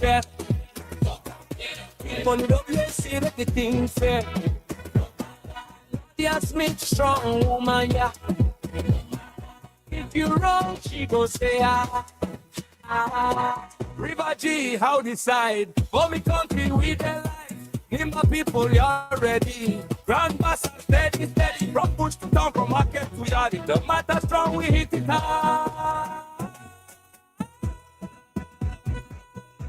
fair. Money don't be see everything fair. Yes, me strong woman, yeah. If you wrong, she go say River G, how decide? For me country with the life. In my people, you're ready. Grand Bass, steady, steady. From bush to town, from market to yard. It don't matter strong, we hit it hard.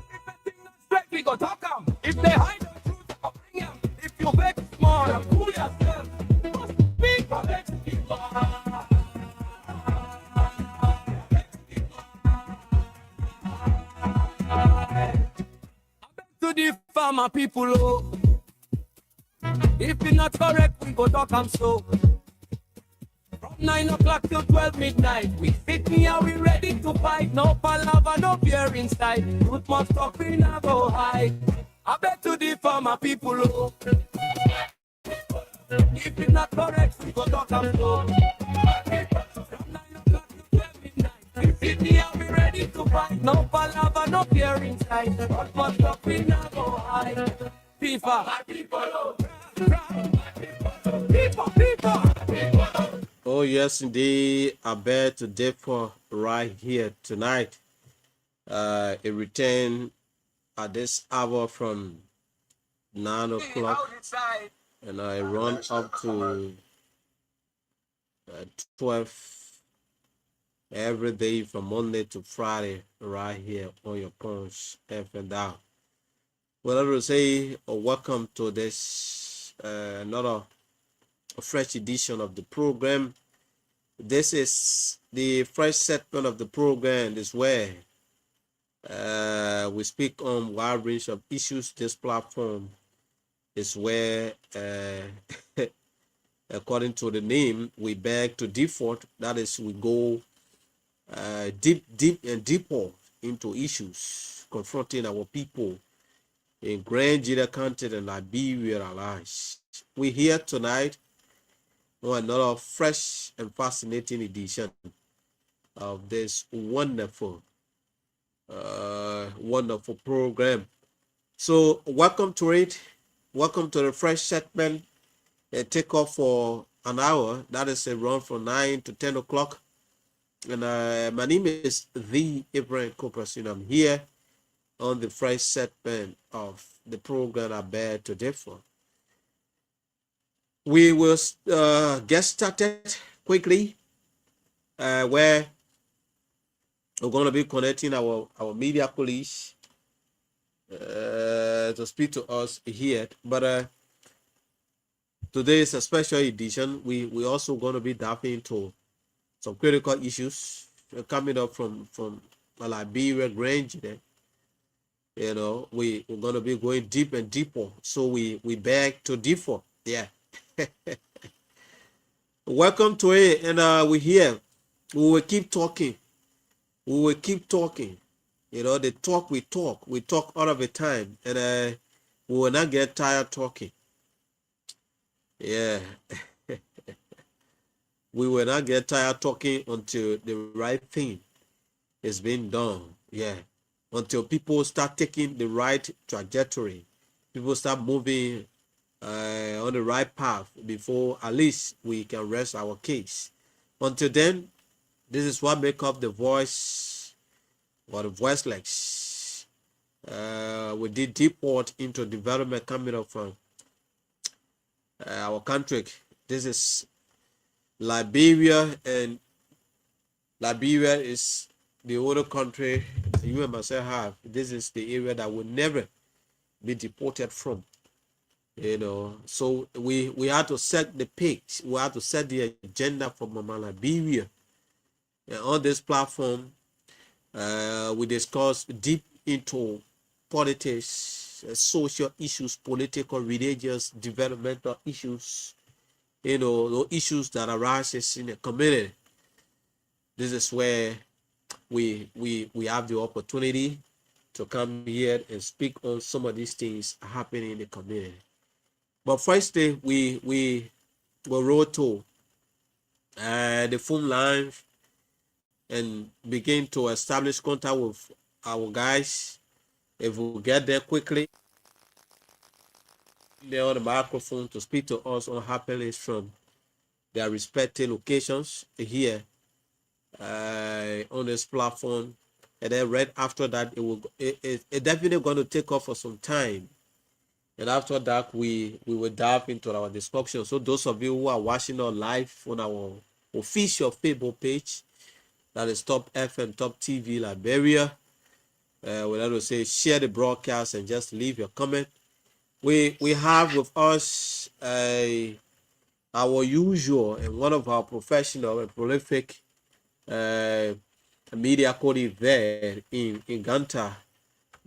If the thing not straight, we go talk 'em. If they hide the truth, I'll bring 'em. If you vex small, cool yourself. Must speak for vex people. To the farmer people, oh. If it's not correct, we go talk 'em so. From 9 o'clock till 12 midnight, we sit here, we ready to fight. No palaver, no fear inside. Truth must talk, we not go hide. I bet to the farmer people, oh. If it's not correct, we go talk 'em so. From 9 o'clock till 12 midnight, we sit here, we ready to fight. No palaver, no fear inside. Truth must talk, we not go hide. FIFA, my people, oh. Oh, yes, indeed. I beg to differ right here tonight. It returned at this hour from 9 o'clock, and I run up to 12 every day from Monday to Friday right here on your Punch F and down. Well, I will say welcome to this another fresh edition of the program. This is the fresh segment of the program. This where we speak on a wide range of issues. This platform is where, according to the name, we beg to default. That is, we go deep and deeper into issues confronting our people in Grand GEDEH County and Liberia allies. We're here tonight on another fresh and fascinating edition of this wonderful program. So welcome to it. Welcome to the fresh segment. Take off for an hour. That is a run from 9 to 10 o'clock. And my name is The Ibrahim Koprasin. I'm here on the fresh segment of the program I bear to differ. We will get started quickly, where we're going to be connecting our media colleagues to speak to us here. But today is a special edition. We also going to be diving into some critical issues coming up from Liberia, Grand GEDEH. You know, we're going to be going deep and deeper. So we beg to differ. Yeah. Welcome to it. And we're here. We will keep talking. We will keep talking. You know, the talk we talk. We talk all of the time. And we will not get tired talking. Yeah. We will not get tired talking until the right thing is being done. Yeah. Until people start taking the right trajectory, people start moving on the right path before at least we can rest our case. Until then, this is what makes up the voice or the voiceless. We did deport into development coming up from our country. This is Liberia, and Liberia is the other country you and myself have. This is the area that will never be deported from. You know, so we had to set the pace. We had to set the agenda for Mama Liberia. And on this platform, we discuss deep into politics, social issues, political, religious, developmental issues. You know, the issues that arises in the community. This is where we have the opportunity to come here and speak on some of these things happening in the community. But firstly, we will roll to the phone line and begin to establish contact with our guys If we get there quickly, they're on the microphone to speak to us on happenings from their respective locations here on this platform. And then right after that, it definitely going to take off for some time. And after that, we will dive into our discussion. So those of you who are watching us live on our official Facebook page, that is Top FM, Top TV Liberia, we like to say share the broadcast and just leave your comment. We have with us our usual and one of our professional and prolific uh, media co-leader in Ganta,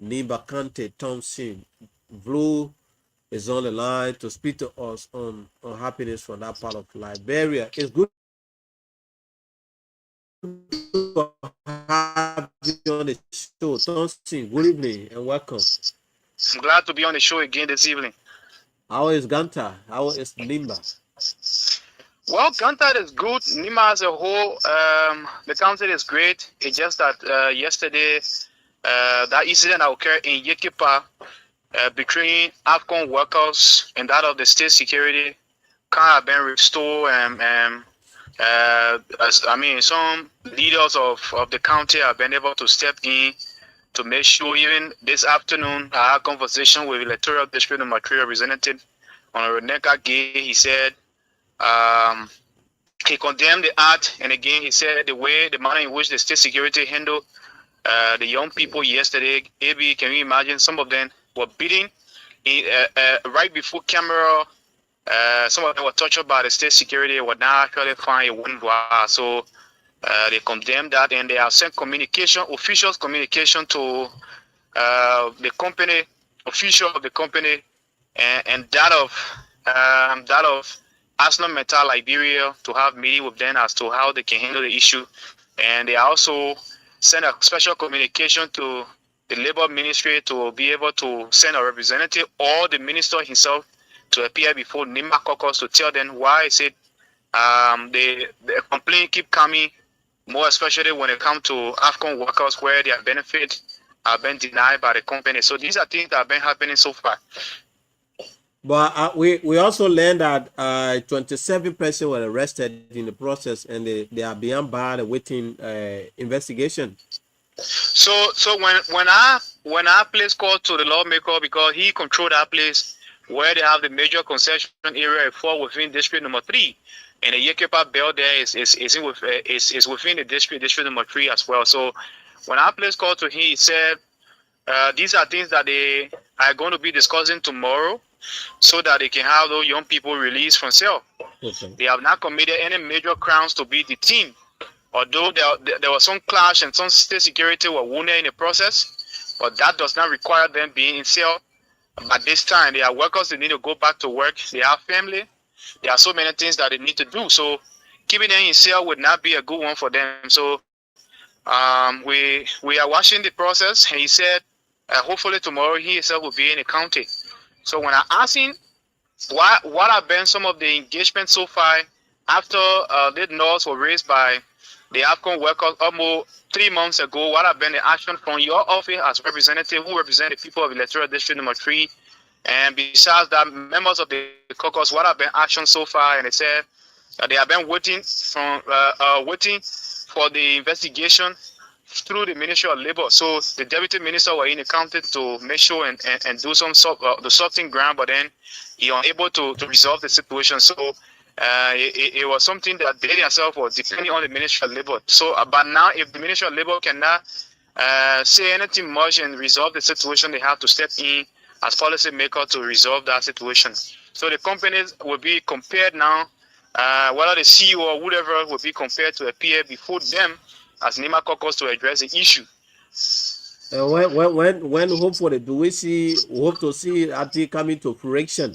Niba Kante Thompson. Blue is on the line to speak to us on happiness from that part of Liberia. It's good to have you on the show. Thompson, good evening and welcome. I'm glad to be on the show again this evening. How is Ganta? How is Nimba? Well, Ganta is good. Nima as a whole, the council is great. It's just that yesterday, that incident occurred in Yekipa between AFCON workers and that of the state security can't have been restored. Some leaders of the county have been able to step in to make sure. Even this afternoon, I had a conversation with electoral district number 3 representative on Reneka Gay. He said he condemned the act, and again he said the manner in which the state security handled the young people yesterday. AB, can you imagine? Some of them were beaten right before camera. Some of them were tortured by the state security. Were not actually fine. It wouldn't work. So they condemned that, and they have sent official communication to the company, official of the company, and that of Arsenal Metal Liberia, to have meeting with them as to how they can handle the issue. And they also sent a special communication to the Labor Ministry to be able to send a representative or the minister himself to appear before NIMA caucus to tell them why is it the complaint keep coming, more especially when it comes to AFCON workers where their benefits have been denied by the company. So these are things that have been happening so far. But we also learned that 27 persons were arrested in the process, and they are beyond bar awaiting investigation. So when I place call to the lawmaker, because he controlled that place where they have the major concession area fall within district number 3, and the Yekepa Bell there is within the district number 3 as well. So when I place call to him, he said these are things that they are going to be discussing tomorrow, so that they can have those young people released from cell. Okay. They have not committed any major crimes to be detained, although there was some clash and some state security were wounded in the process, but that does not require them being in cell. At this time, they are workers, they need to go back to work, they have family, there are so many things that they need to do. So keeping them in cell would not be a good one for them. So we are watching the process, and he said hopefully tomorrow he himself will be in the county. So when I asked him what have been some of the engagement so far after the laws were raised by the AFCON workers almost 3 months ago, what have been the action from your office as representative who represent the people of electoral district number 3, and besides that, members of the caucus, what have been action so far? And they said they have been waiting for the investigation through the Ministry of Labor. So the deputy minister were in the county to make sure and do some the sorting ground, but then he unable to resolve the situation. So it was something that they themselves was depending on the Ministry of Labor. So but now if the Ministry of Labor cannot say anything much and resolve the situation, they have to step in as policy maker to resolve that situation. So the companies will be compared now, whether the CEO or whatever will be compared to appear before them as NIMA caucus to address the issue. When hopefully do we hope to see it coming to fruition?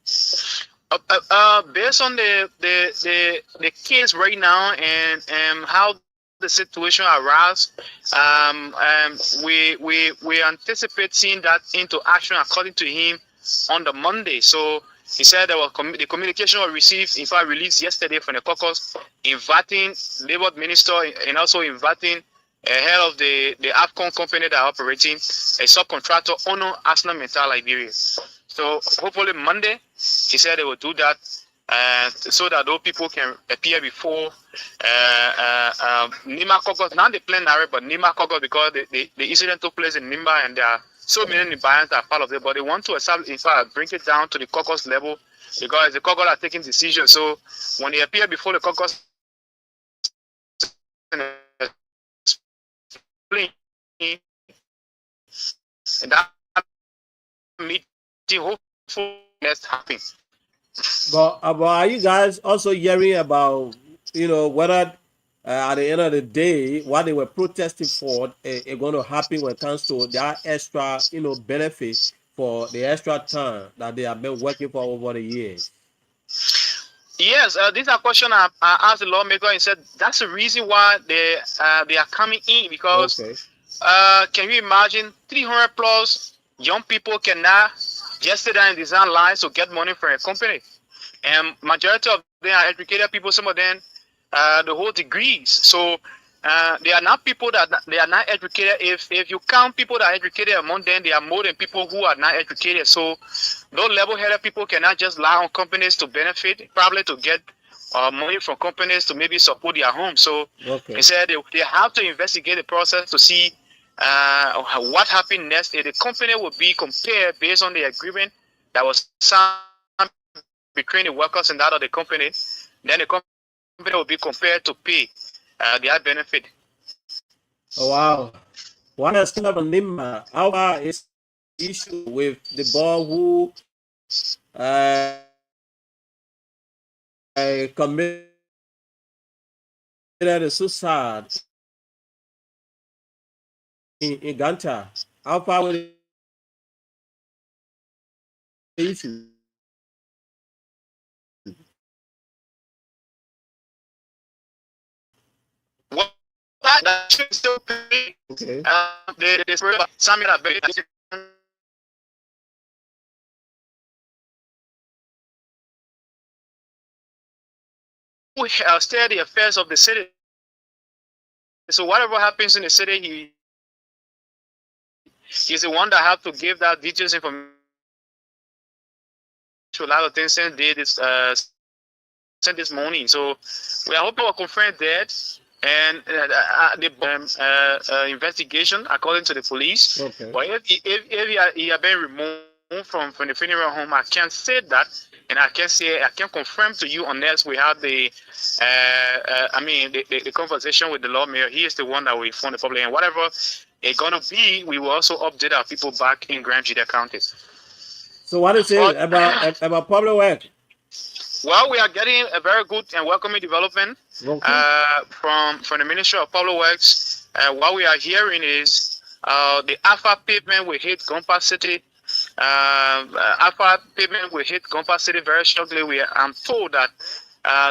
Based on the case right now and how the situation arose, we anticipate seeing that into action according to him on the Monday. So he said there was the communication was received, in fact, released yesterday from the caucus, inviting Labor Minister and also inviting head of the AFCON company that are operating, a subcontractor, Ono Arsenal Mental Liberia. So hopefully Monday, he said they will do that, so that those people can appear before Nima Kogos. Not the plenary, but Nima Kogos, because the incident took place in Nimba, and there are so many Nimbans that are part of it. But they want to establish, in fact, bring it down to the caucus level, because the caucus are taking decisions. So when they appear before the caucus and explain, and that meeting hopefully next happen. But are you guys also hearing about, whether at the end of the day, what they were protesting for is going to happen when it comes to that extra, benefit for the extra time that they have been working for over the years? Yes, this is a question I asked the lawmaker, and said that's the reason why they are coming in, Okay. because can you imagine 300 plus young people cannot just sit down and design lines to get money from a company, and majority of them are educated people. Some of them the whole degrees. So they are not people that they are not educated. If you count people that are educated among them, they are more than people who are not educated. So those level-headed people cannot just rely on companies to benefit, probably to get money from companies to maybe support their home. So Okay. they said they have to investigate the process to see what happened next. If the company will be compared based on the agreement that was signed between the workers and that of the company, then the company will be compared to pay their benefit. Oh, wow. What has kind of a Nima? How far is the issue with the boy who committed a suicide in Ganta? How far with the issue? Well, that should still pay. Okay. The spirit of Samuel Abel who steer the affairs of the city. So whatever happens in the city, he's the one that have to give that details information to a lot of things since they sent this morning. So we are hoping to confirm that, and the investigation according to the police. Okay. But if he had been removed from the funeral home, I can't say that, and I can confirm to you unless we have the the conversation with the lawmaker. He is the one that will inform the public, and whatever it's gonna be, we will also update our people back in Grand Gita County. So what is But it about public work? well, we are getting a very good and welcoming development Okay. from the Ministry of Public Works. What we are hearing is the Alpha pavement will hit Gompa City. Alpha pavement will hit Gompa City very shortly. I'm told that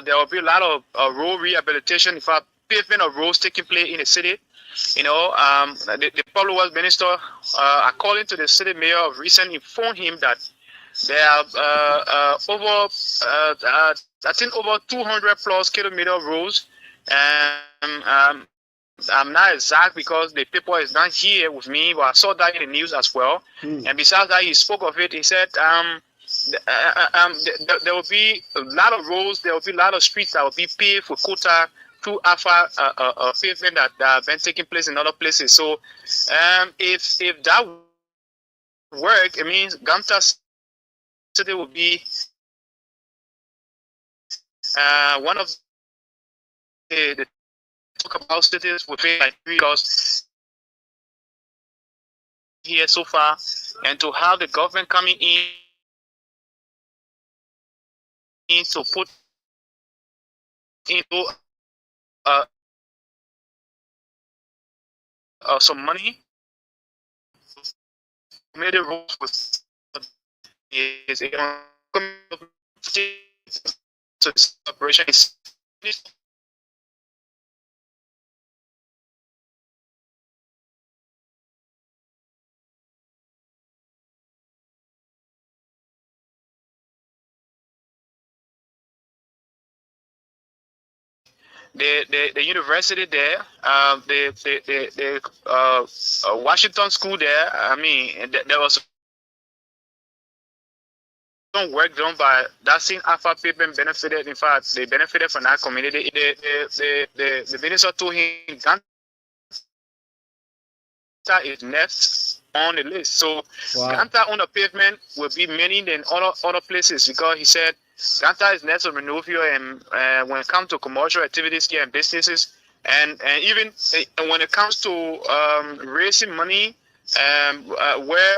there will be a lot of road rehabilitation, in fact, pavement of roads taking place in the city. The Public Works Minister, according to the city mayor of recent, informed him that there are over, I think, over 200 plus kilometer roads. I'm not exact because the paper is not here with me, but I saw that in the news as well. And besides that, he spoke of it. He said there will be a lot of roads, there will be a lot of streets that will be paved for quota through Alpha pavement that have been taking place in other places. So if that work, it means Gamta City will be one of the talk about cities within like 3 years here so far, and to have the government coming in to put into uh, some money, made the rules with is a so this operation is the university there, the Washington school there. I mean, there was some work done by that same Alpha people benefited. In fact, they benefited from that community. The minister told him Ganta is next on the list. So Wow. Ganta on the pavement will be many than other places because he said Ganta is next on Renovio, and when it comes to commercial activities here and businesses, and even when it comes to raising money, where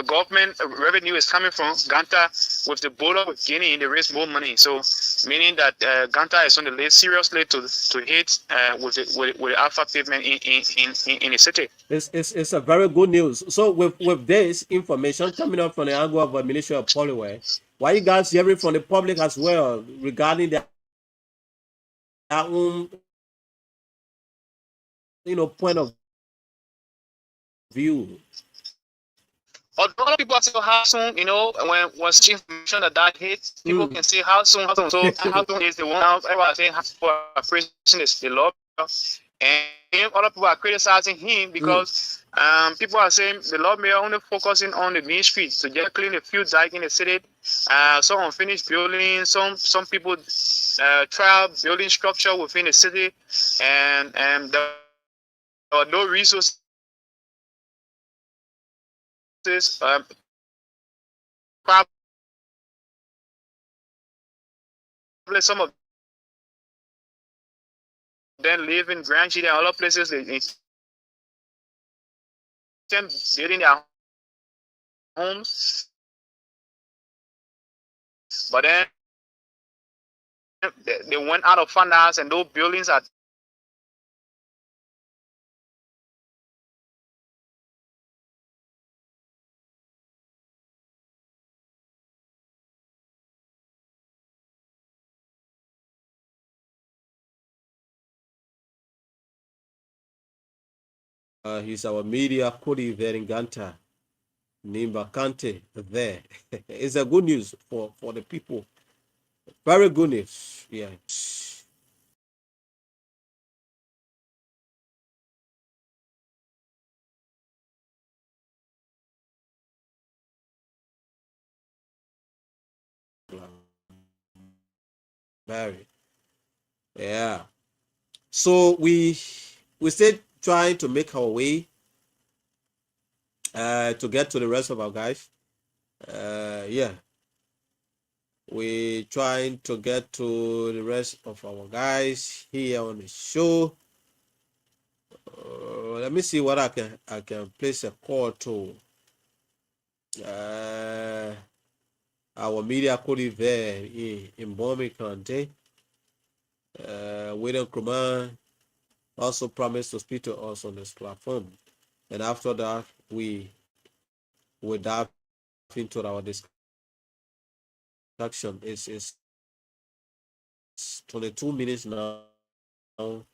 government revenue is coming from, Ganta with the border with Guinea, they raise more money. So meaning that Ganta is on the list seriously to hit with the Alpha pavement in the city. It's a very good news. So with this information coming up from the angle of the Ministry of Poliware, why you guys hearing from the public as well regarding their own point of view? A lot of people are saying how soon, when such information that hits, people can say how soon, how soon. So how soon is the one now? Everybody saying how people are praising the law, and other people are criticizing him because people are saying the Lord Mayor only focusing on the main streets to just clean a few dike in the city, some unfinished buildings, some people try building structure within the city, and there are no resources. Probably some of them live in Grand City and other places. They intend building their homes, but then they went out of funders and those buildings are He's our media Kodi Veringanta Nimba Kante there. It's a good news for the people. Very good news. Yeah. Very. Yeah. So we still trying to make our way to get to the rest of our guys. Yeah. We trying to get to the rest of our guys here on the show. Let me see what I can place a call to. Our media could there in Bombay County. William Kruman also promised to speak to us on this platform. And after that, we will dive into our discussion. It's 22 minutes now, down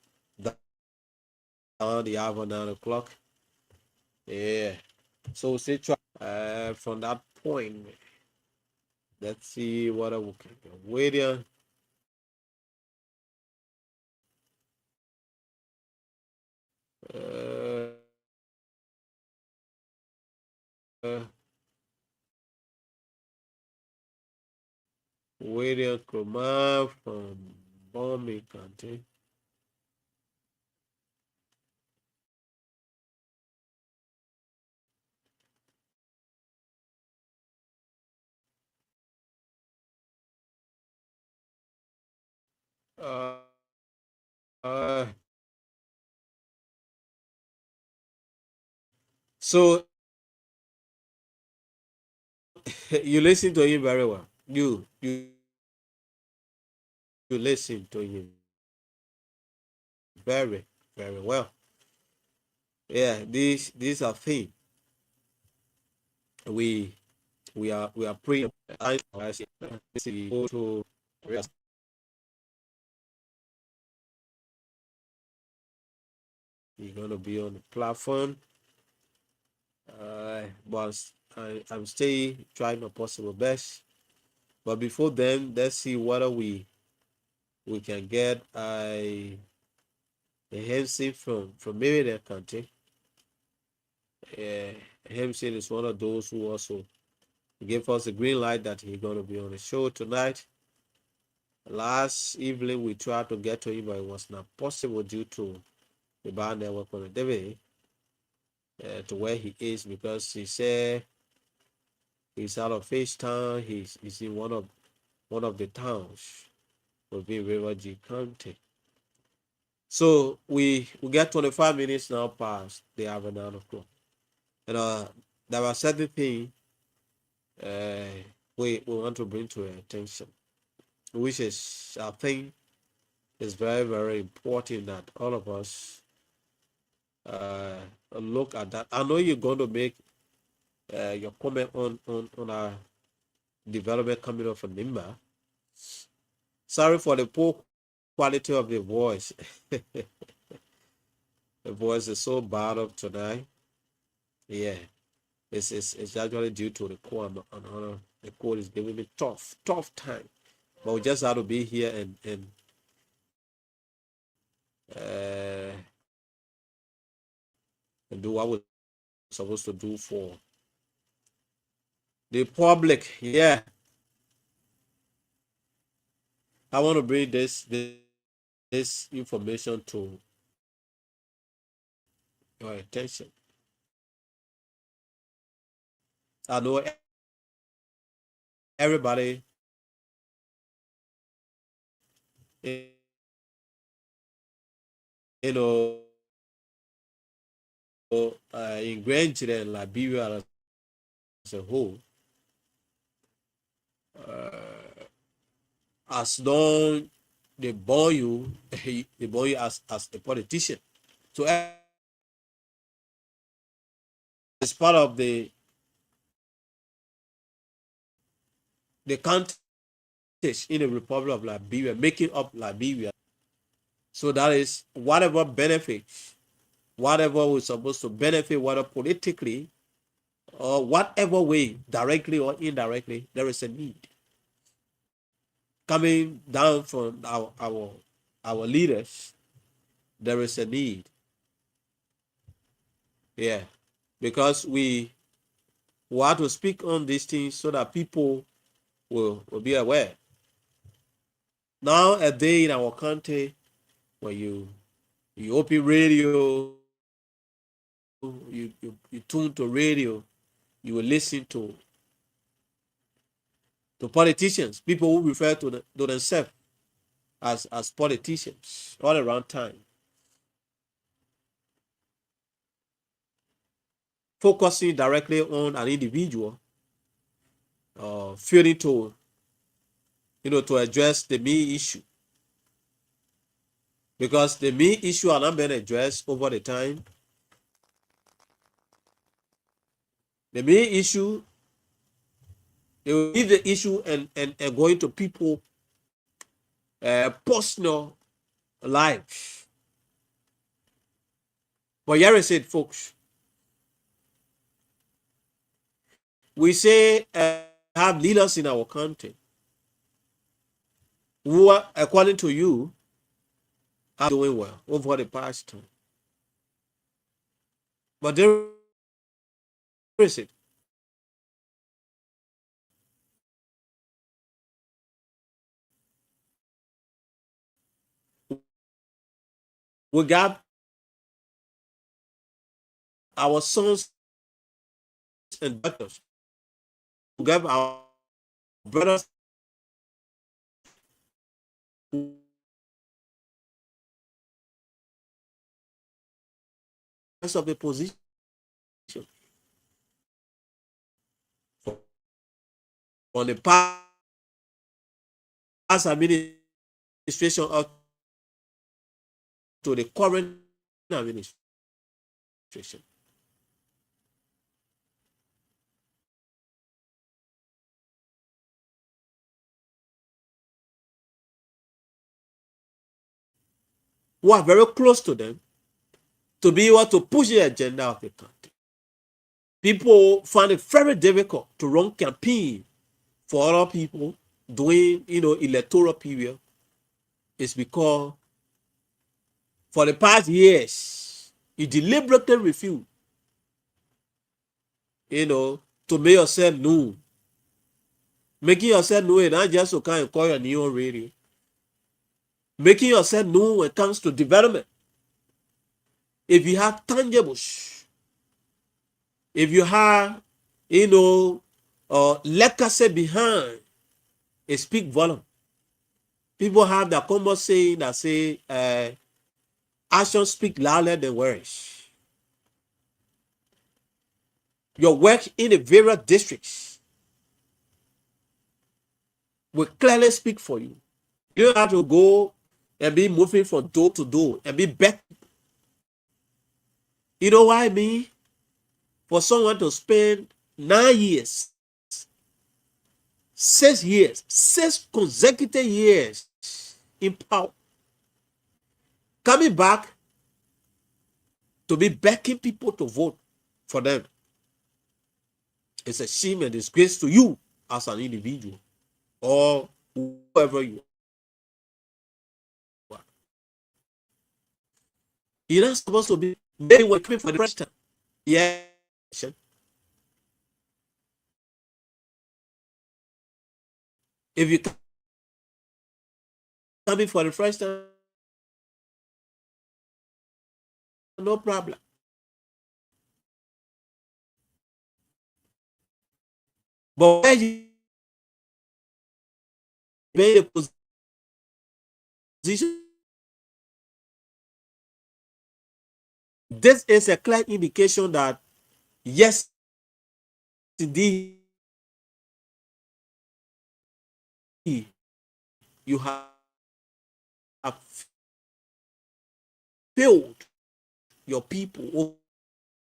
the hour 9 o'clock. Yeah. So say try from that point. Let's see what I will wait here. Uh, uh, William Kumar from Bombay County. Uh, uh, so you listen to him very well. You listen to him very very well. Yeah, these are things we we are praying. I see go to you're gonna be on the platform. But I'm still trying my possible best. But before then, let's see what are we we can get a MC from maybe their country. Hemsin is one of those who also gave us the green light that he's going to be on the show tonight. Last evening we tried to get to him, but it was not possible due to the bad network connectivity to where he is, because he said he's out of Town. He's in one of the towns within River G County. So we get 25 minutes now past the hour 9 o'clock. And there are certain things we want to bring to your attention, which is, I think, is very, very important that all of us look at that. I know you're going to make your comment on our development coming up from Nimba. Sorry for the poor quality of the voice. The voice is so bad up tonight. Yeah, it's actually due to the cold. The cold is giving me tough time. But we just have to be here and do what we're supposed to do for the public. Yeah, I want to bring this information to your attention. I know everybody you know in Grandchildren and Liberia as a whole, as long they born you, they born you as a politician. So it's part of the contest in the Republic of Liberia, making up Liberia. So that is whatever benefits, whatever we're supposed to benefit, whether politically or whatever way, directly or indirectly, there is a need coming down from our leaders. There is a need. Yeah, because we want to speak on these things so that people will be aware. Now a day in our country, when you open radio, you tune to radio, you will listen to politicians, people who refer to themselves as politicians all around time, focusing directly on an individual, failing to address the main issue, because the main issue are not being addressed over the time. The main issue, they will leave the issue and go into people personal lives. But here is it, folks. We say have leaders in our country who are, according to you, are doing well over the past time. But there is it. We got our sons and daughters. We got our brothers of the position on the past administration up to the current administration. Who are very close to them to be able to push the agenda of the country. People find it very difficult to run campaign for other people during electoral period is because for the past years, you deliberately refuse, to make yourself known. Making yourself known is not just to kind of call your new radio. Making yourself known when it comes to development. If you have tangibles, if you have, legacy behind, it speak volume. People have that common saying that say, actions speak louder than words. Your work in the various districts will clearly speak for you. You don't have to go and be moving from door to door and be back. You know what I mean? For someone to spend 9 years, 6 years, 6 consecutive years in power, coming back to be begging people to vote for them, it's a shame and disgrace to you as an individual or whoever you are. You're not supposed to be working for the first time. Yeah. If you come in for the first time, no problem. But where you be in a position, this is a clear indication that yes, indeed, you have failed your people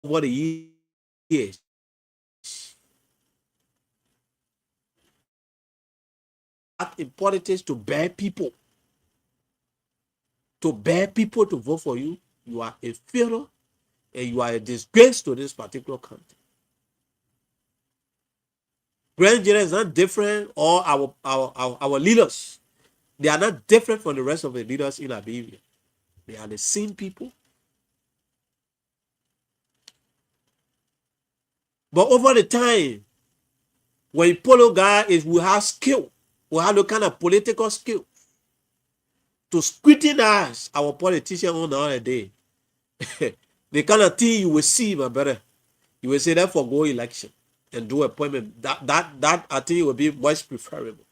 over the years. In politics to bear people to vote for you, you are a failure and you are a disgrace to this particular country. Nigeria is not different, or our leaders, they are not different from the rest of the leaders in Liberia. They are the same people. But over the time, when Polo guy will have skill, will have the kind of political skill to scrutinize our politicians on the other day. The kind of thing you will see, my brother, you will say that for go election and do appointment. That I think will be much preferable.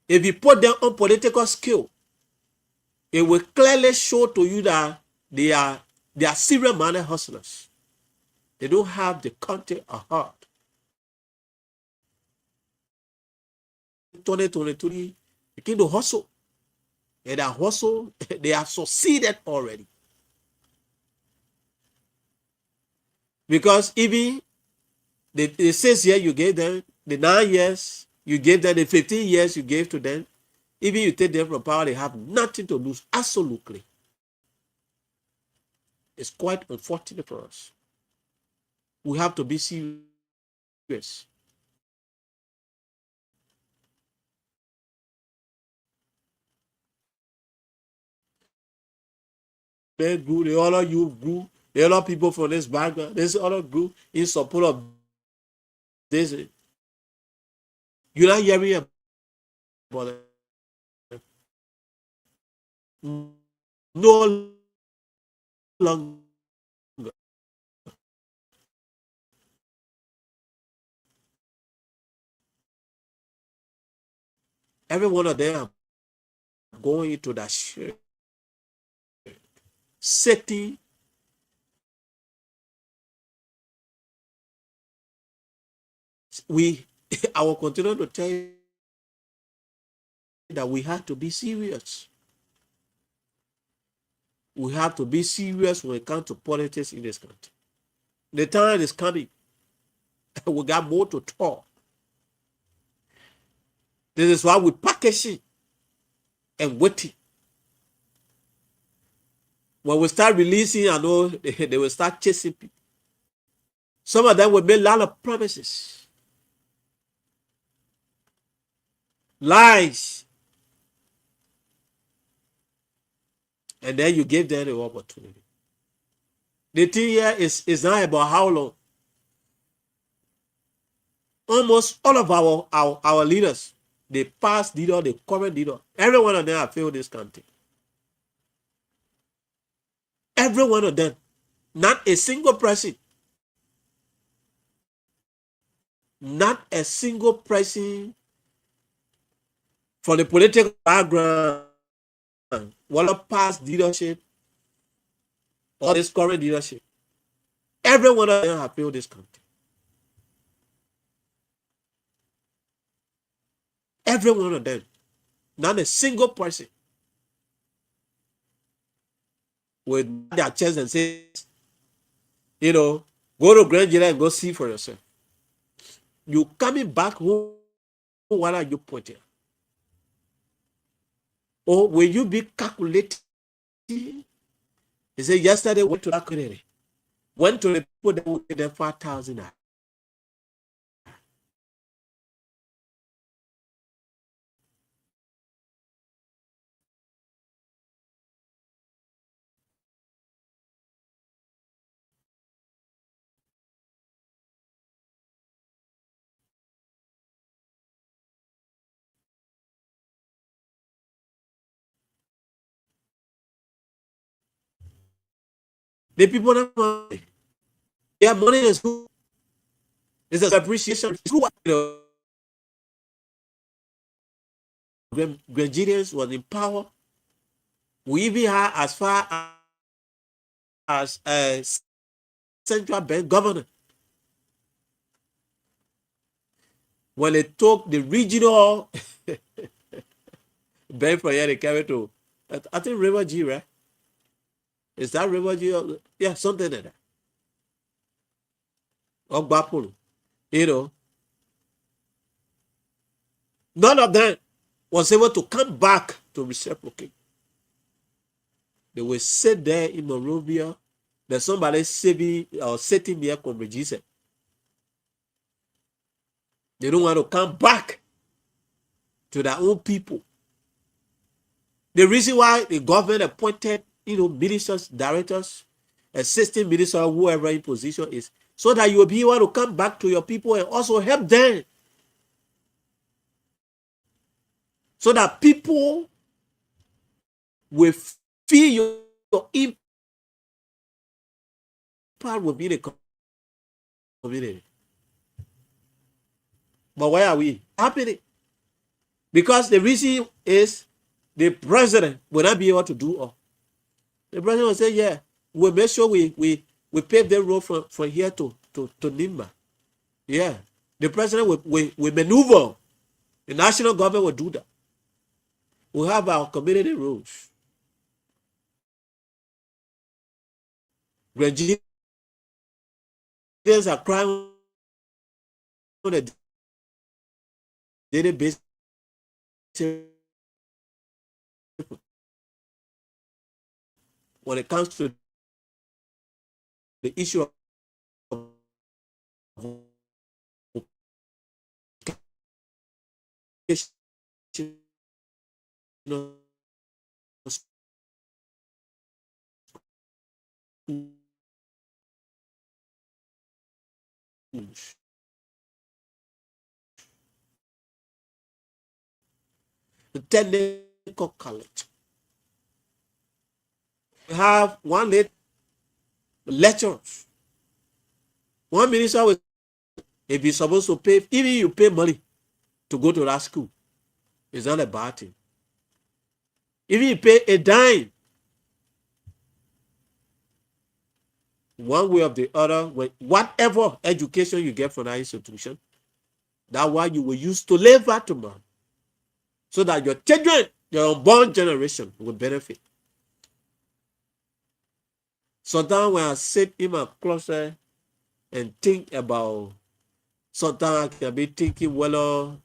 If you put them on political skill, it will clearly show to you that they are serial money hustlers. They don't have the country at heart. 2023, begin to hustle. And that hustle, they have succeeded already. Because even the 6 years you gave them, the 9 years you gave them, the 15 years you gave to them, even you take them from power, they have nothing to lose. Absolutely. It's quite unfortunate for us. We have to be serious. They grew, the other youth grew, the other people from this background, this other group in support of this. You're not hearing about it. No longer. Every one of them are going into that shit, setting I will continue to tell you that we have to be serious. We have to be serious when it comes to politics in this country. The time is coming. We got more to talk. This is why we packaging and waiting. When we start releasing, I know they will start chasing people. Some of them will make a lot of promises. lies, and then you give them the opportunity. The thing here is not about how long. Almost all of our leaders, the past leader, the current leader, every one of them have failed this country. Every one of them. Not a single person. Not a single person from the political background, whether past leadership or this current leadership. Every one of them have failed this country. Every one of them. Not a single person with their chest and say, go to Grand GEDEH and go see for yourself. You coming back home, what are you putting? Or will you be calculating? He said, yesterday went to that community. Went to the people that would give them 5,000. The people that money. Yeah, money is good. It's an appreciation. Nigerians was in power. We even had as far as a central bank governor. When they took the regional bank from here, they carried to, I think River G, right? Is that River G? Yeah, something like that. Or Bapolo. None of them was able to come back to reciprocate. They will sit there in Monrovia. There's somebody saving or sitting there from Jesus. They don't want to come back to their own people. The reason why the government appointed, ministers, directors, assistant ministers, whoever in position is, so that you will be able to come back to your people and also help them. So that people will feel your impact within the community. But why are we happening? Because the reason is the president will not be able to do all. The president will say, yeah, we'll make sure we pave the road from here to Nimba. Yeah. The president will maneuver. The national government will do that. We have our community roads. Nigerians are crying on a daily basis when it comes to the issue of the technical college. We have one late lecturers. One minister will, if he's supposed to pay, even you pay money to go to that school, it's not a bad thing. Even you pay a dime, one way or the other, whatever education you get from that institution, that's what you will use to live at tomorrow. So that your children, your unborn generation will benefit. Sometimes when I sit in my closet and think about, sometimes I can be thinking, well,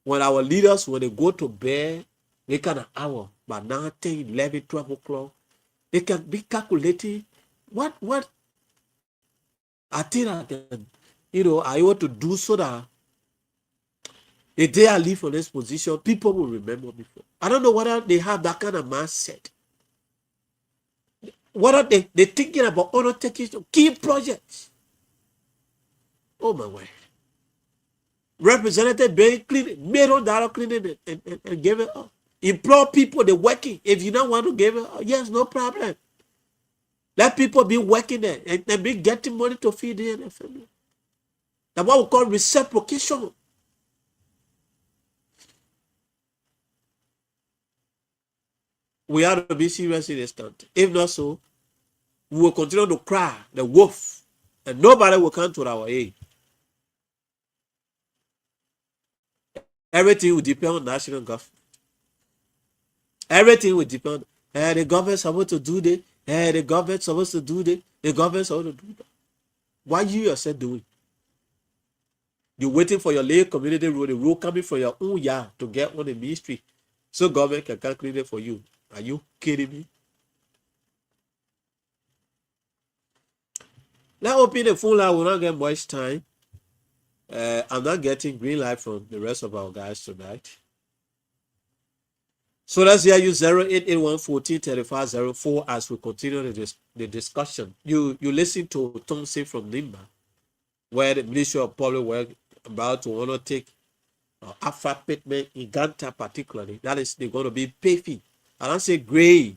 when our leaders, when they go to bed, they kind of hour, by 9, 10, 11, 12 o'clock, they can be calculating what I think I can, I want to do so that A day I leave for this position, people will remember me for. I don't know whether they have that kind of mindset. Whether they're thinking about undertaking key projects. Oh my word. Representative being cleaning, made on dollar cleaning and gave it up. Employ people, they're working. If you don't want to give it up, yes, no problem. Let people be working there and be getting money to feed their family. That's what we call reciprocation. We have to be serious in this country. If not so, we will continue to cry the wolf, and nobody will come to our aid. Everything will depend on national government. Everything will depend. The government's supposed to do this. The government's supposed to do this. The government's supposed to do that. Why you yourself doing? You're waiting for your lay community road, the road coming from your own yard to get on the ministry, so government can calculate it for you. Are you kidding me? Let's open the phone line. We'll not get much time. I'm not getting green light from the rest of our guys tonight. So let's hear you 0881 14 35 04 as we continue the discussion. You listen to Thompson from Nimba, where the Ministry of Public Works about to undertake alpha pavement in Ganta particularly. That is, they're going to be paving. I don't say gray.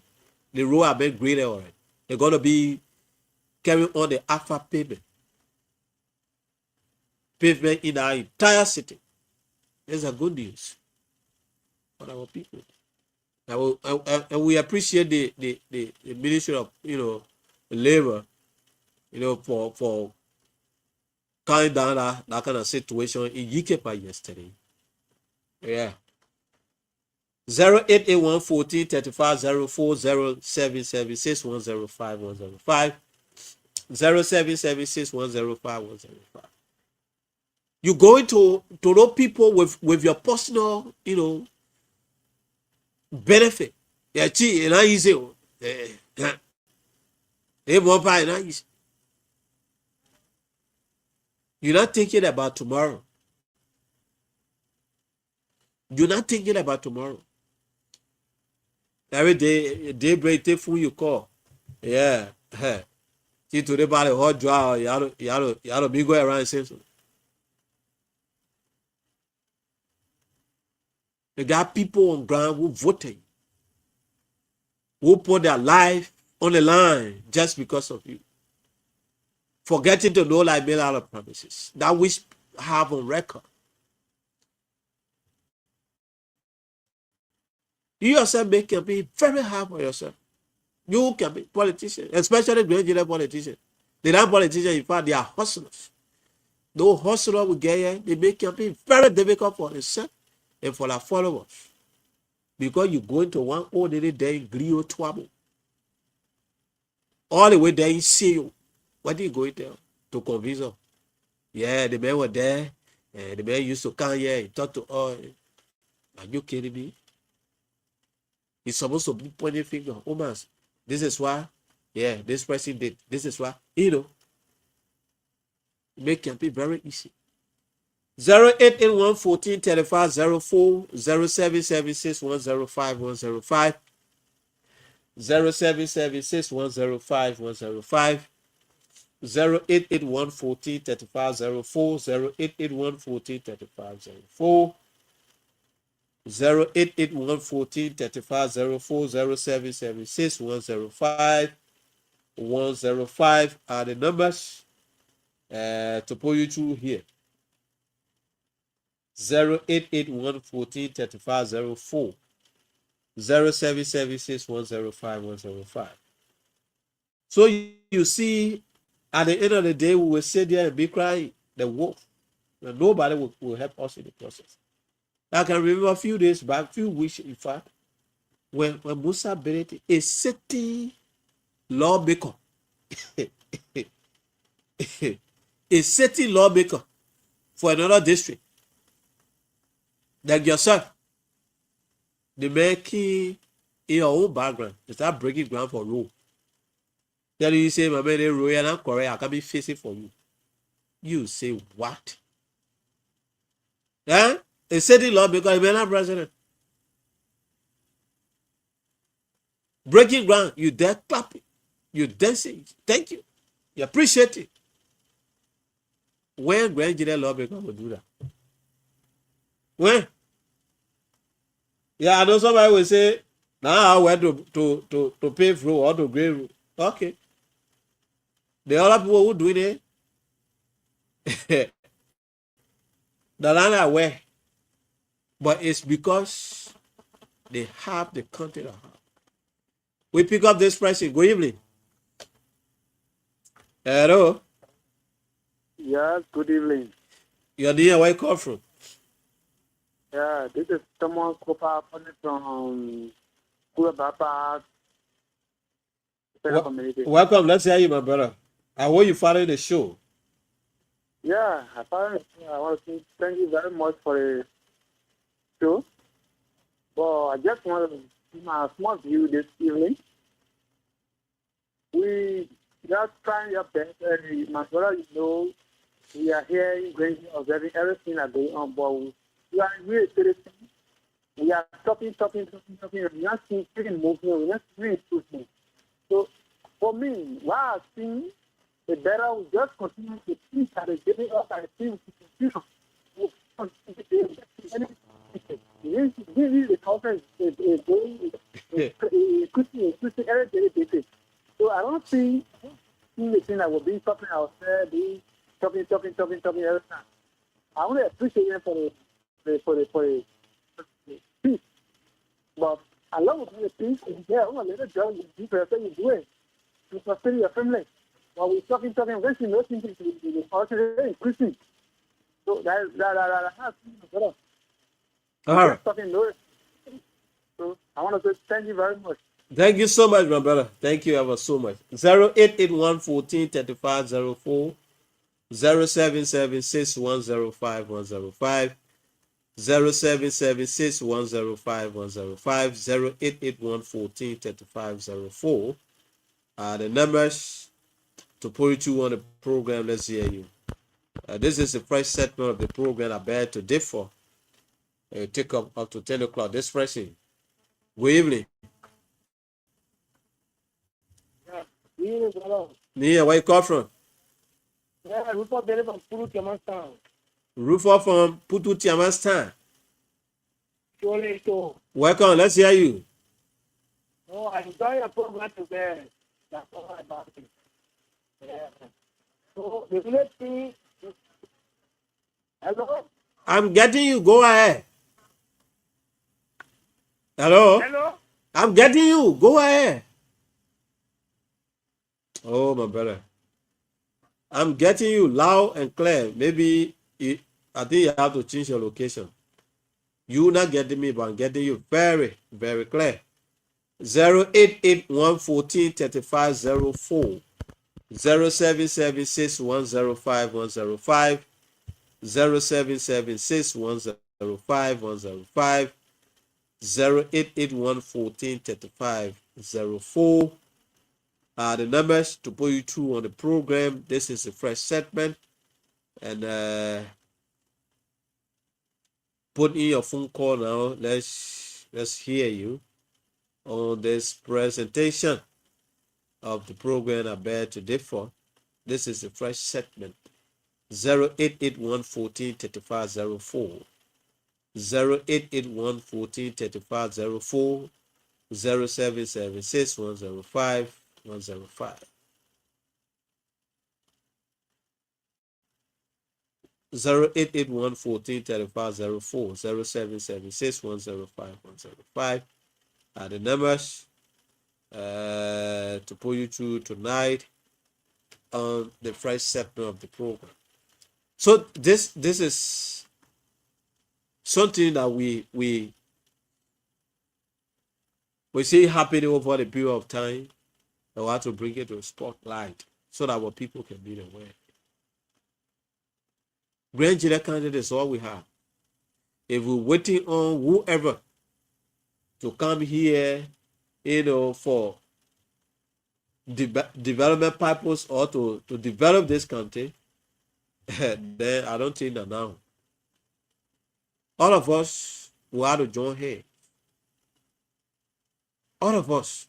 The road have been graded already. They're going to be carrying on the alpha pavement in our entire city. These are good news for our people. And we appreciate the Ministry of Labor, for calming down that kind of situation in Yikepa yesterday. Yeah. 0881 14 35 04 0776 105 105 0776 105 105. You're going to know people with your personal, benefit. Yeah, gee, and I easy. You're not thinking about tomorrow. You're not thinking about tomorrow. Every day, daybreak, take food you call. Yeah. See, today about the hot dry, you have to be going around and say so. They got people on ground who voted, who put their life on the line just because of you. Forgetting to know like made out of promises that we have on record. You yourself make campaign very hard for yourself. You can be politicians, especially great politicians. They are politicians, in fact, they are hustlers. Those hustlers will get here, they make campaign very difficult for themselves and for their followers. Because you go into one ordinary day in Glio Twabo. All the way there in CEO. What did you go there to convince them? Yeah, the man was there, and the man used to come here and talk to us. Are you kidding me? He's supposed to be pointing finger. Oh man, this is why, this person did. This is why, make campaign very easy. 0881 14 35 04 0776 105 105 0776 105 105 0881 14 35 04 0881 14 35 04 0881 14 35 04 0776 105 105 are the numbers to pull you through here. 0881 14 35 04 0776 105 105. So you see, at the end of the day, we will sit there and be crying the wolf. And nobody will help us in the process. I can remember a few days back, few weeks in fact, when Musa Bereti, a city lawmaker, a city lawmaker for another district, like yourself, the making in your own background, you start breaking ground for road. Then you say, my man, and I'm correct, I can be facing for you. You say, what? Huh? a sitting law because you're not president. Breaking ground, you there clapping, you dancing. Thank you. You appreciate it. When Grand GEDEH lawmaker will do that? When? Yeah, I know somebody will say, now I went to pave road or to grade road. Okay. The other people who doing it, the land are aware. But it's because they have the content of heart. We pick up this person. Good evening. Hello. Yes, good evening. Your name, where you come from? Yeah, this is someone Kopa calling from Kurabapa Federal Community. Welcome. Let's hear you, my brother. I want you following the show. Yeah, I want to say thank you very much for the show. Well, I just want to give my small view this evening. We just trying your best. My brother, you know, we are here in Grange observing everything that's going on, but we are really citizens. We are talking, and we're not seeing any movement, we're not seeing improvement. So, for me, what I've seen, the better we just continue to think that it's giving us a thing to confusion. The conference is going, increasing every day basis. So I don't see the thing that we're being talking ourselves, being talking every time. I want to appreciate them for the peace. But I love the peace. Yeah, I'm a little job you do it to sustain your family. While we're talking, eventually nothing is also increasing. So that has to be All right. So I want to say thank you very much. Thank you so much, my brother. Thank you ever so much. 0881 14 35 04 0776 105 105 0776 105 105 0881 14 35 04 the numbers to put you on the program. Let's hear you. This is the first segment of the program I bear to differ. Take up to 10 o'clock. This pressing. Good evening. Yeah, Nia, where you come from? yeah, Rupert Berry from Puru Tiamastan. Rufo from Putu Tiamastan. Surely, so. Welcome. Let's hear you. Oh, I enjoy your program today. That's all about it. Yeah. So, the village thing. Hello? I'm getting you. Go ahead. Hello? Hello? I'm getting you. Go ahead. Oh, my brother. I'm getting you loud and clear. Maybe I think you have to change your location. You not getting me, but I'm getting you very, very clear. 0881 14 35 04 0776 105 105 0776 105 105 0881 14 35 04 the numbers to put you through on the program. This is a fresh segment, and put in your phone call now. Let's hear you on this presentation of the program I bear today for. This is a fresh segment. 0881 14 35 04 0881 14 35 04 0776 105 105 0881 14 35 04 0776 105 105 are the numbers to put you through tonight on the first segment of the program. So this is something that we see happening over the period of time. And we have to bring it to a spotlight so that our people can be aware. Grand GEDEH candidate is all we have. If we're waiting on whoever to come here, for development purpose or to develop this country, then I don't think that now. All of us will have to join hands. All of us.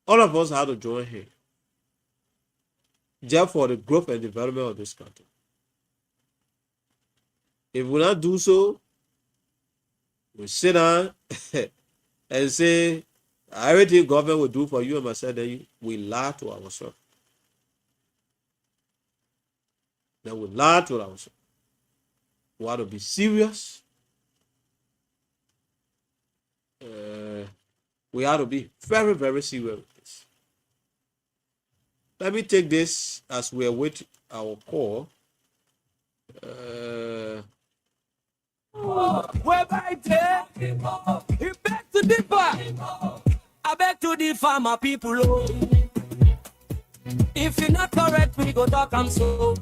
All of us have to join hands. Just for the growth and development of this country. If we not do so, we sit down and say everything government will do for you and myself, then we lie to ourselves. Then we lie to ourselves. We have to be serious. We have to be very, very serious with this. Let me take this as we await our call. Whereby there, he beg to differ. I beg to differ, my people. Oh. If you're not correct, we go talk and so.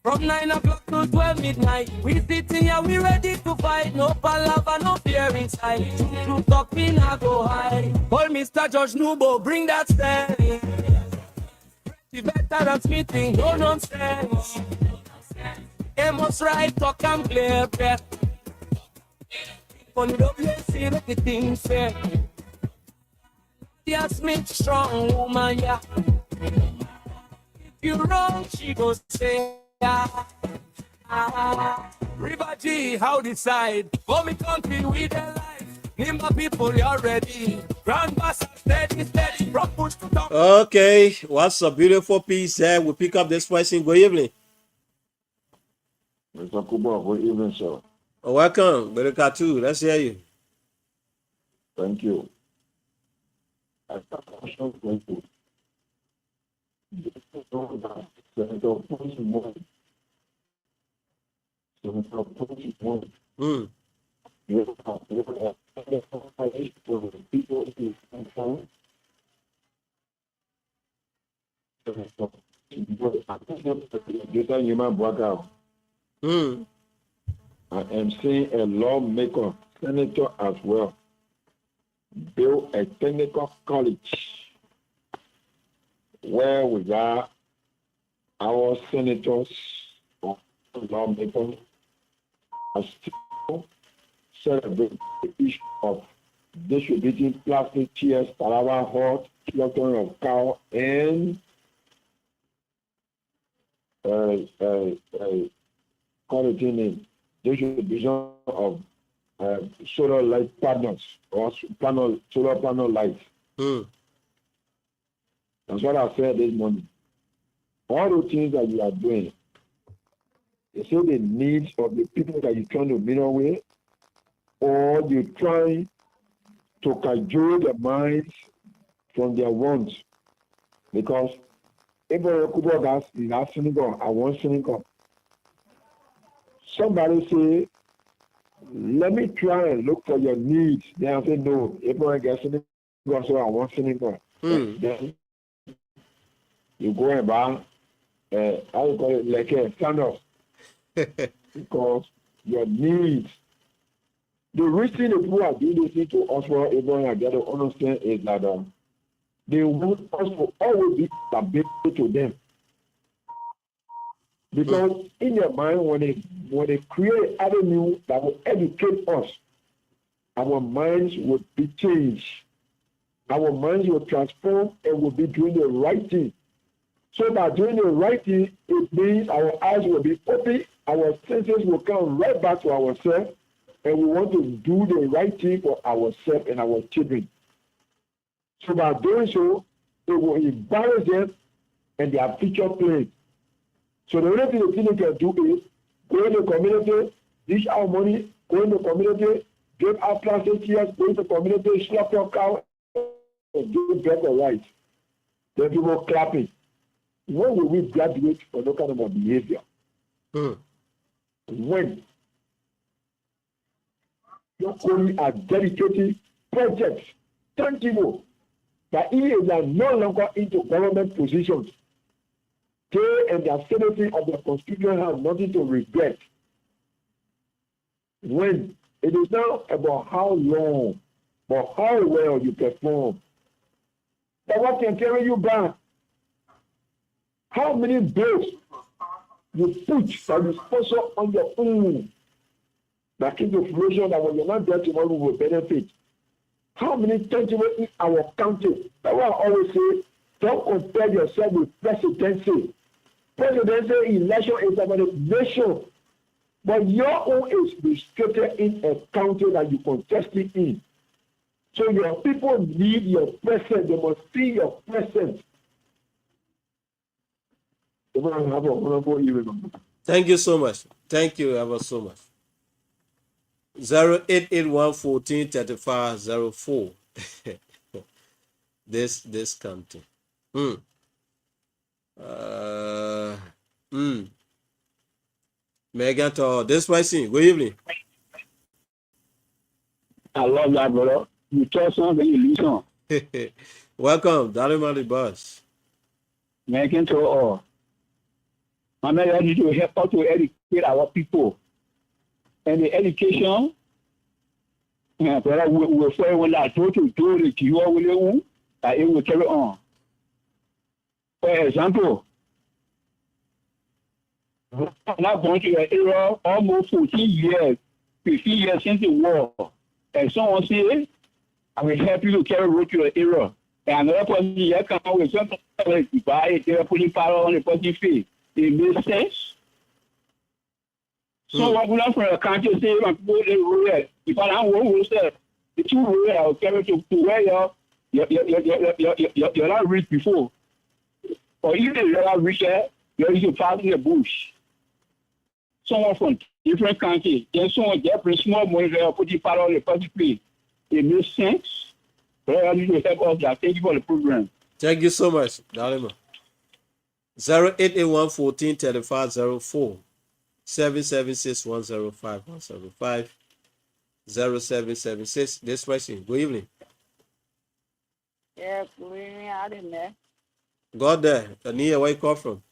From 9 o'clock to 12 midnight, we sitting here, we ready to fight. No palaver, no fear inside. True talk, me not go high. Call Mr. George Nubo, bring that stand. You better than smithing, no nonsense. Amos right, talk and clear, breath. On the WC, make the thing fair. Yeah, Smith, strong woman, yeah. If you wrong, she go say, yeah. River G, how decide? For me country with their life. Name my people, you're ready. Grand Bass, steady, steady. From push to top. Okay, what's a beautiful piece there? We pick up this question. Good evening. Mr. Kubo, good evening, sir. Welcome, Brother Katu. Let's hear you. Thank you. I have a question for you. Senator Pony, you have people who concerned. I am seeing a lawmaker, senator as well, build a technical college where we got our senators or lawmakers are still celebrating the issue of distributing plastic chairs, palava hot, slaughtering of cow, and quality distribution of solar light panels or solar panel lights. That's what I said this morning. All the things that you are doing, they say the needs of the people that you're trying to meet with, or you're trying to cajole their minds from their wants. Because if is asking God, I want synagogue. Somebody say, let me try and look for your needs. Then I say, no, everyone gets synagogue, so I want synagogue. Then you go and buy, how you call it, like a standoff. Because your needs. The reason the people are doing this thing to us for everyone I get to understand is that they want us to always be available to them. Because in their mind, when they create avenue that will educate us, our minds will be changed. Our minds will transform and will be doing the right thing. So by doing the right thing, it means our eyes will be open, our senses will come right back to ourselves, and we want to do the right thing for ourselves and our children. So by doing so, it will embarrass them and their future plans. So the only thing the people can do is go in the community, dish out money, go in the community, give out plastic chairs, go in the community, slap your cow, and give better rights. Then people clapping. When will we graduate for that kind of behavior? When? Your only are dedicated projects, tangible, that is are no longer into government positions. They and their senators of the constitution have nothing to regret. When it is now about how long or how well you perform, but what can carry you back? How many bills you put some sponsor on your own. That gives information that when you're not there tomorrow will benefit. How many times in our country? That's why I always say, don't compare yourself with presidency. Presidency election is about a nation. But your own is restricted in a country that you contested in. So your people need your presence. They must see your presence. Thank you so much. Thank you ever so much. 088143504. This county. Megan to this person. Good evening. I love that, brother. You talk something, you listen. Welcome, Darimali Boss. Making to all. I'm ready to help us to educate our people. And the education, brother, we'll find when I go to do it, you all will, it will carry on. For example, I'm not going to an era almost 14 years, 15 years since the war. And someone say, I will help you to carry road to the era. And another person here come out with something like you buy it, they're putting power on the person face. It makes sense. So what we learn from the country say, my people, they rule. If I don't want to say, the two rule, I will carry to where you're not rich before. Or even you're not rich there, you're used to pass in the bush. Someone from different country, then someone there bring small money there, putting power on the person face. It makes sense. But I need to help us that. Thank you for the program. Thank you so much, Darima. 088143504 776105175 0776. This question. Good evening. Yeah, good evening. I didn't know. God there. Ania, where you come from?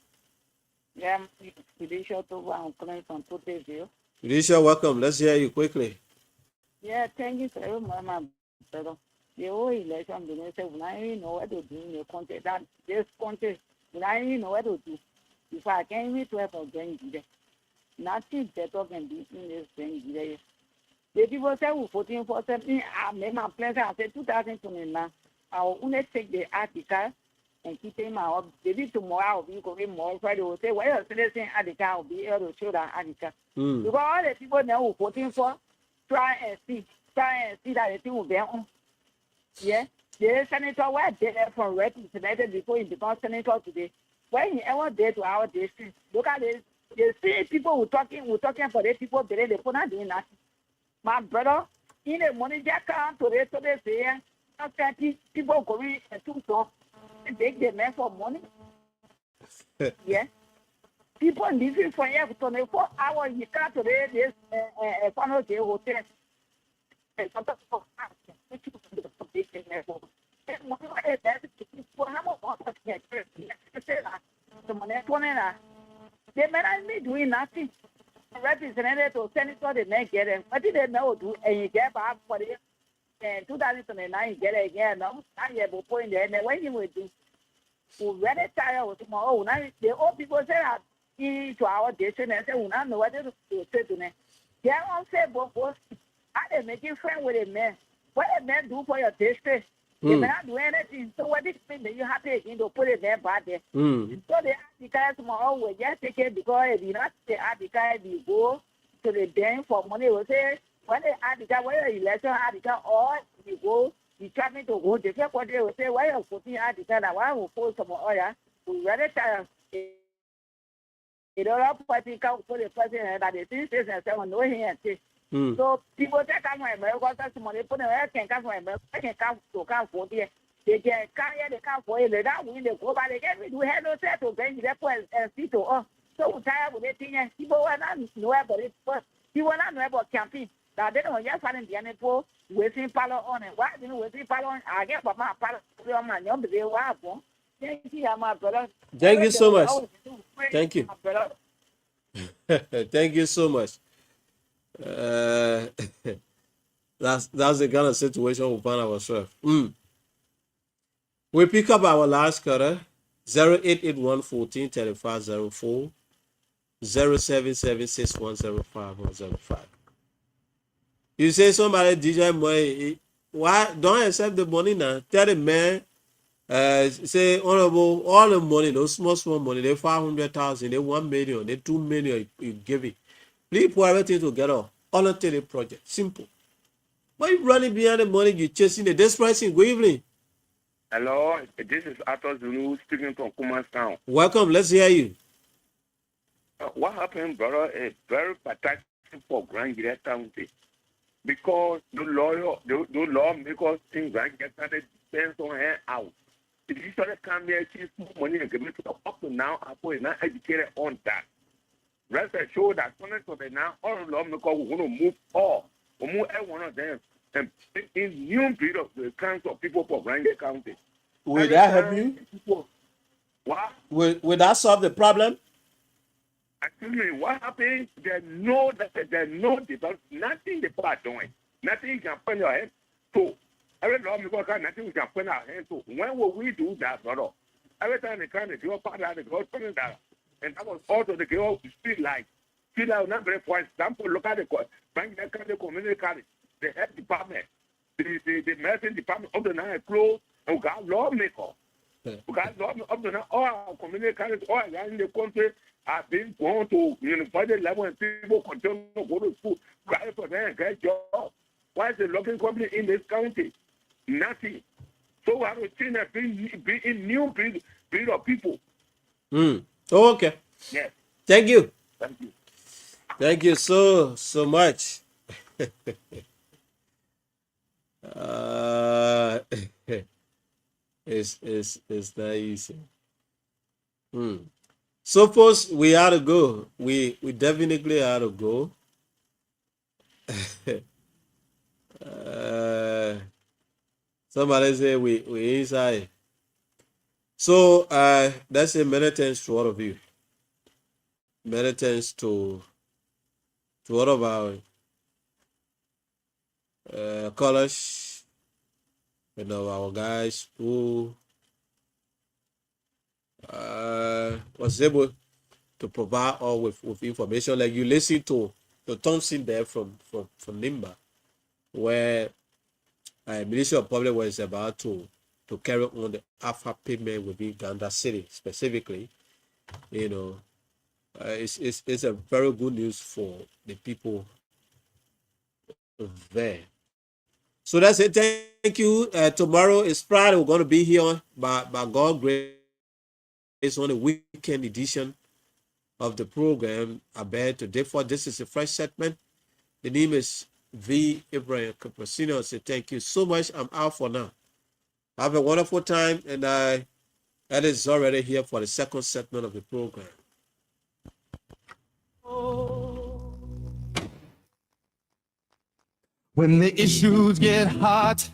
Yeah, Felicia Toba, I'm calling from Potterville. Felicia, welcome. Let's hear you quickly. Yeah, thank you very much, my brother. The whole election, they say, when I even know what to do in the country, that this country, when I even know what to do, if I can't even 12 of them, nothing better than this in this thing. The people say, we're voting for something. I made my plans. I said 2029. I will only take the article and keep him out. Maybe tomorrow I'll be going more Friday. Will say, well, you're saying article, I'll be able to show that article. Because all the people now we're voting for, try and see that the thing will be on. Yeah, the senator were there from represented before he became senator today. When he ever there to our district, look at this. You see people who talking for the people, they put not doing nothing. My brother, in the money jack to the so they say, people going to talk, they get men for money. Yeah. People living for 24 hours, you can't today, this funnel hotel. And sometimes they may not be doing nothing. Representative or senator, they may get it. What did they know do? And you get back for it. And 2009, you get it again. No, I have a point there. And when you will do, we're very tired of tomorrow. Now, the old people say that into our district and say, we don't know what to say to them. They all say, both, how they making friends with a man? What a man do for your district? They may not do anything. So what is it that you have to to put it there back there? So the article tomorrow will just take it because if you not the article, you go to the bank for money. Will say when the article, whether election article or you go, you try me to go. The people they will say, why you're putting article that why will post some oil? We rather tell it all party come for the president that the things and say no here. So people that come from America, that's money put them can come from America, can come to come for there. They can carry the come for it. They don't win the go, but they get we have no set to bring the point and see to us. So we tired with the thing. People were not know about it, but people were not know about campaign. That they don't just find the people waiting palo on it. Why didn't waiting palo on? I get my palo on my young baby. Thank you, my brother. Thank you so much. Thank you. Thank you so much. That's the kind of situation we find ourselves. We pick up our last caller, 0881 14 35 04. 0776105. You say somebody DJ money, why don't accept the money now? Tell the man, say honorable, all the money, those small money, they 500,000, they 1 million, they 2 million, you give it. Please put everything together. All of the project. Simple. Why you running behind the money, you chasing the desperate thing? Good evening. Hello, this is Arthur Zulu speaking from Kumastown. Welcome, let's hear you. What happened, brother, is very pathetic for Grand GEDEH County because the lawmakers in Grand GEDEH County depends on her out. If you started coming here, she's more money and give it to up to now, I put not educated on that. Rest assured that now all the lawmakers will want to move all, or move every one of them and in new breed of the kinds of people for Grand GEDEH County. Will that help you? What? Will that solve the problem? Actually, what happened? There's no development, nothing the people are doing. Nothing you can put your hand to. Every lawmaker can nothing we can put our hand to. When will we do that, brother? Every time they come, they go part of the government that. And that was also the girl street light. Street light number, for example, look at the bank that kind of community college, the health department, the medicine department of the night closed, and we got lawmaker. We got lawmaker up to now, all our community college, all around in the country have been going to university level and people continue to go to school, try for them and get jobs. Why is the local company in this county? Nothing. So we have to change that be in new breed of people. Oh, okay. Yes. Thank you. Thank you. Thank you so much. It's not easy. So folks, we had to go. We definitely had to go. Somebody say we inside. So that's say many thanks to all of you. Many thanks to all of our callers, our guys who was able to provide all with information. Like you listen to the Thompson there from Nimba, where Ministry of Public was about to carry on the alpha payment within Uganda City specifically. It's a very good news for the people there. So that's it. Thank you. Tomorrow is Friday. We're going to be here by God's grace. It's on the weekend edition of the program. I beg to differ. This is a fresh segment. The name is V. Ibrahim Capricino. I say thank you so much. I'm out for now. Have a wonderful time, and that is already here for the second segment of the program. When the issues get hot,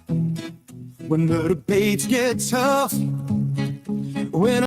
when the debates get tough, when